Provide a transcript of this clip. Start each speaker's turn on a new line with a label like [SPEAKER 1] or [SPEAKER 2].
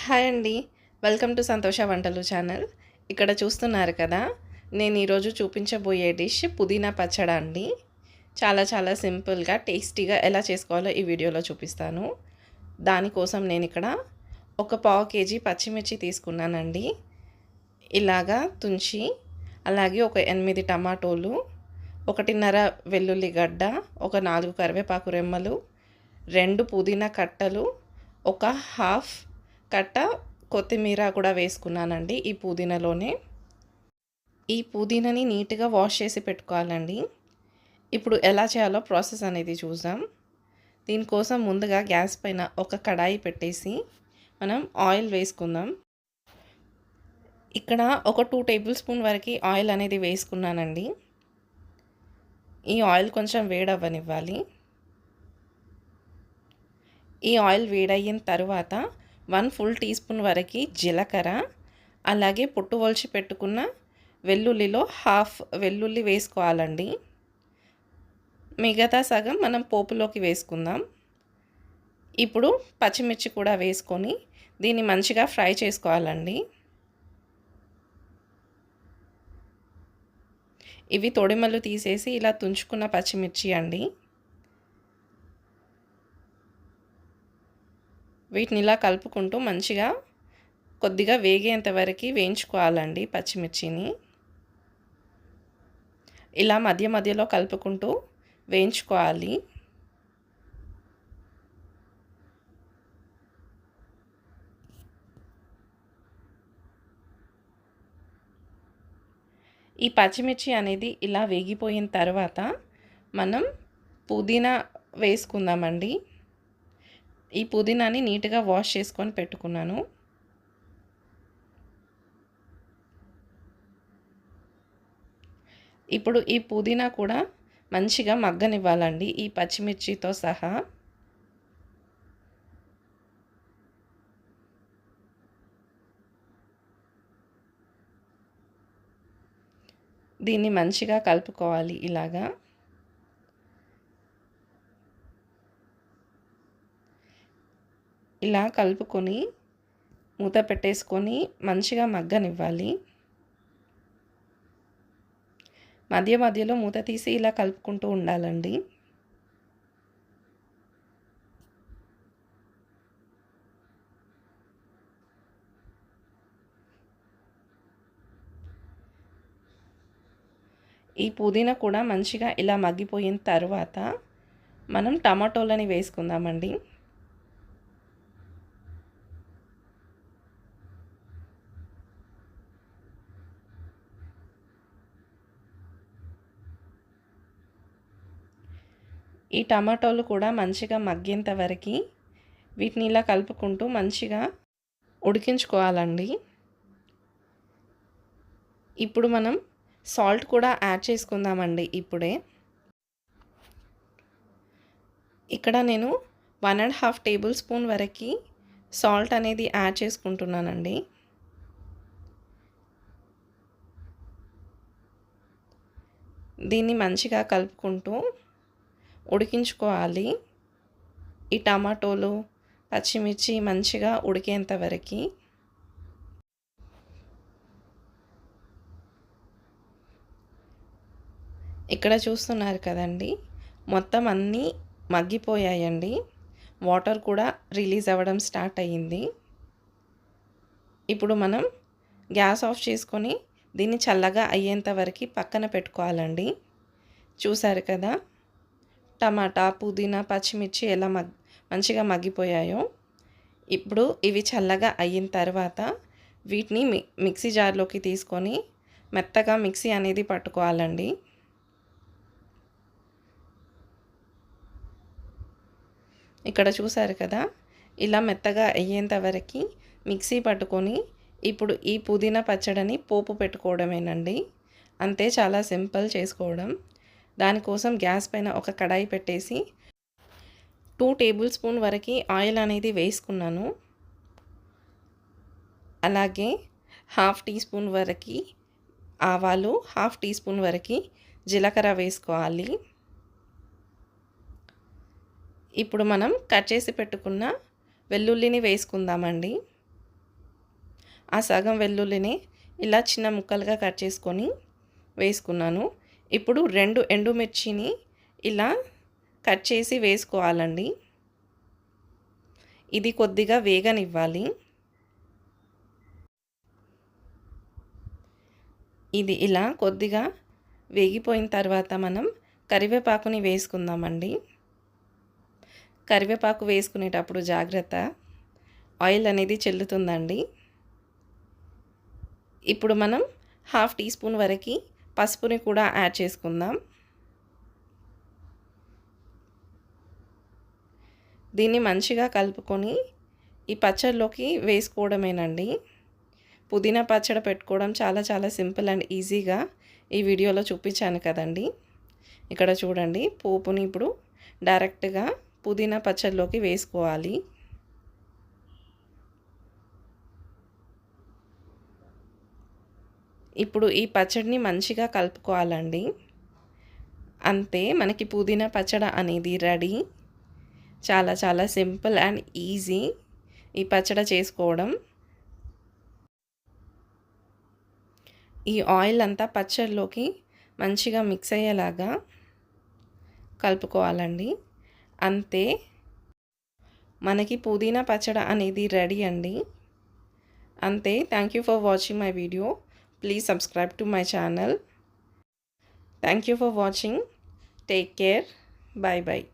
[SPEAKER 1] Hi అండి. Welcome to సంతోష వంటలు ఛానల్. ఇక్కడ చూస్తున్నారు కదా! నేను ఈరోజు చూపించబోయే డిష్ పుదీనా పచ్చడి అండి. చాలా చాలా సింపుల్‌గా, టేస్టీగా ఎలా చేసుకోవాలో ఈ వీడియోలో చూపిస్తాను. దానికోసం నేను ఇక్కడ ఒక పావు కేజీ పచ్చిమిర్చి తీసుకున్నానండి. ఇలాగా తుంచి, అలాగే ఒక 8 టమాటోలు, 1.5 వెల్లుల్లి గడ్డ, ఒక 4 కరివేపాకు రెమ్మలు, 2 పుదీనా కట్టలు, ఒక హాఫ్ కట్ట కొత్తిమీర కూడా వేసుకున్నానండి ఈ పుదీనాలోనే. ఈ పుదీనాని నీట్‌గా వాష్ చేసి పెట్టుకోవాలండి. ఇప్పుడు ఎలా చేయాలో ప్రాసెస్ అనేది చూద్దాం. దీనికోసం ముందుగా గ్యాస్ పైన ఒక కడాయి పెట్టేసి మనం ఆయిల్ వేసుకుందాం. ఇక్కడ ఒక 2 టేబుల్ స్పూన్ వరకు ఆయిల్ అనేది వేసుకున్నానండి. ఈ ఆయిల్ కొంచెం వేడవ్వనివ్వాలి. ఈ ఆయిల్ వేడయిన తర్వాత 1 ఫుల్ టీ స్పూన్ వరకు జీలకర్ర, అలాగే పొట్టు ఒలిచి పెట్టుకున్న వెల్లుల్లిలో హాఫ్ వెల్లుల్లి వేసుకోవాలండి. మిగతా సగం మనం పోపులోకి వేసుకుందాం. ఇప్పుడు పచ్చిమిర్చి కూడా వేసుకొని దీన్ని మంచిగా ఫ్రై చేసుకోవాలండి. ఇవి తొడిమలు తీసేసి ఇలా తుంచుకున్న పచ్చిమిర్చి అండి. వీటిని ఇలా కలుపుకుంటూ మంచిగా కొద్దిగా వేగేంత వరకు వేయించుకోవాలండి పచ్చిమిర్చిని. ఇలా మధ్య మధ్యలో కలుపుకుంటూ వేయించుకోవాలి. ఈ పచ్చిమిర్చి అనేది ఇలా వేగిపోయిన తర్వాత మనం పుదీనా వేసుకుందామండి. ఈ పుదీనాని నీట్గా వాష్ చేసుకొని పెట్టుకున్నాను. ఇప్పుడు ఈ పుదీనా కూడా మంచిగా మగ్గనివ్వాలండి ఈ పచ్చిమిర్చితో సహా. దీన్ని మంచిగా కలుపుకోవాలి ఇలాగా. ఇలా కలుపుకొని మూత పెట్టేసుకొని మంచిగా మగ్గనివ్వాలి. మధ్య మధ్యలో మూత తీసి ఇలా కలుపుకుంటూ ఉండాలండి. ఈ పుదీనా కూడా మంచిగా ఇలా మగ్గిపోయిన తర్వాత మనం టమాటోలని వేసుకుందామండి. ఈ టమాటోలు కూడా మంచిగా మగ్గేంత వరకు వీటిని ఇలా కలుపుకుంటూ మంచిగా ఉడికించుకోవాలండి. ఇప్పుడు మనం సాల్ట్ కూడా యాడ్ చేసుకుందామండి ఇప్పుడే. ఇక్కడ నేను 1.5 టేబుల్ స్పూన్ వరకు సాల్ట్ అనేది యాడ్ చేసుకుంటున్నానండి. దీన్ని మంచిగా కలుపుకుంటూ ఉడికించుకోవాలి. ఈ టమాటోలు, పచ్చిమిర్చి మంచిగా ఉడికేంత వరకు. ఇక్కడ చూస్తున్నారు కదండి, మొత్తం అన్నీ మగ్గిపోయాయండి. వాటర్ కూడా రిలీజ్ అవ్వడం స్టార్ట్ అయ్యింది. ఇప్పుడు మనం గ్యాస్ ఆఫ్ చేసుకొని దీన్ని చల్లగా అయ్యేంత వరకు పక్కన పెట్టుకోవాలండి. చూసారు కదా, టమాటా, పుదీనా, పచ్చిమిర్చి ఎలా మంచిగా మగ్గిపోయాయో. ఇప్పుడు ఇవి చల్లగా అయిన తర్వాత వీటిని మిక్సీ జార్లోకి తీసుకొని మెత్తగా మిక్సీ అనేది పట్టుకోవాలండి. ఇక్కడ చూసారు కదా, ఇలా మెత్తగా అయ్యేంత వరకు మిక్సీ పట్టుకొని ఇప్పుడు ఈ పుదీనా పచ్చడిని పోపు పెట్టుకోవడమేనండి. అంతే, చాలా సింపుల్ చేసుకోవడం. దానికోసం గ్యాస్ పైన ఒక కడాయి పెట్టేసి 2 టేబుల్ స్పూన్ వరకు ఆయిల్ అనేది వేసుకున్నాను. అలాగే హాఫ్ టీ స్పూన్ వరకు ఆవాలు, హాఫ్ టీ స్పూన్ వరకు జీలకర్ర వేసుకోవాలి. ఇప్పుడు మనం కట్ చేసి పెట్టుకున్న వెల్లుల్లిని వేసుకుందామండి. ఆ సగం వెల్లుల్లిని ఇలా చిన్న ముక్కలుగా కట్ చేసుకొని వేసుకున్నాను. ఇప్పుడు 2 ఎండుమిర్చిని ఇలా కట్ చేసి వేసుకోవాలండి. ఇది కొద్దిగా వేగనివ్వాలి. ఇది ఇలా కొద్దిగా వేగిపోయిన తర్వాత మనం కరివేపాకుని వేసుకుందామండి. కరివేపాకు వేసుకునేటప్పుడు జాగ్రత్త, ఆయిల్ అనేది చెల్లుతుందండి. ఇప్పుడు మనం 1/2 టీ స్పూన్ వరకు పసుపుని కూడా యాడ్ చేసుకుందాం. దీన్ని మంచిగా కలుపుకొని ఈ పచ్చడిలోకి వేసుకోవడమేనండి. పుదీనా పచ్చడి పెట్టుకోవడం చాలా చాలా సింపుల్ అండ్ ఈజీగా ఈ వీడియోలో చూపించాను కదండి. ఇక్కడ చూడండి, పోపుని ఇప్పుడు డైరెక్ట్గా పుదీనా పచ్చడిలోకి వేసుకోవాలి. ఇప్పుడు ఈ పచ్చడిని మంచిగా కలుపుకోవాలండి. అంతే, మనకి పుదీనా పచ్చడి అనేది రెడీ. చాలా చాలా సింపుల్ అండ్ ఈజీ ఈ పచ్చడి చేసుకోవడం. ఈ ఆయిల్ అంతా పచ్చడిలోకి మంచిగా మిక్స్ అయ్యేలాగా కలుపుకోవాలండి. అంతే, మనకి పుదీనా పచ్చడి అనేది రెడీ అండి. అంతే. Thank you for watching my video. Please subscribe to my channel. Thank you for watching. Take care. Bye bye.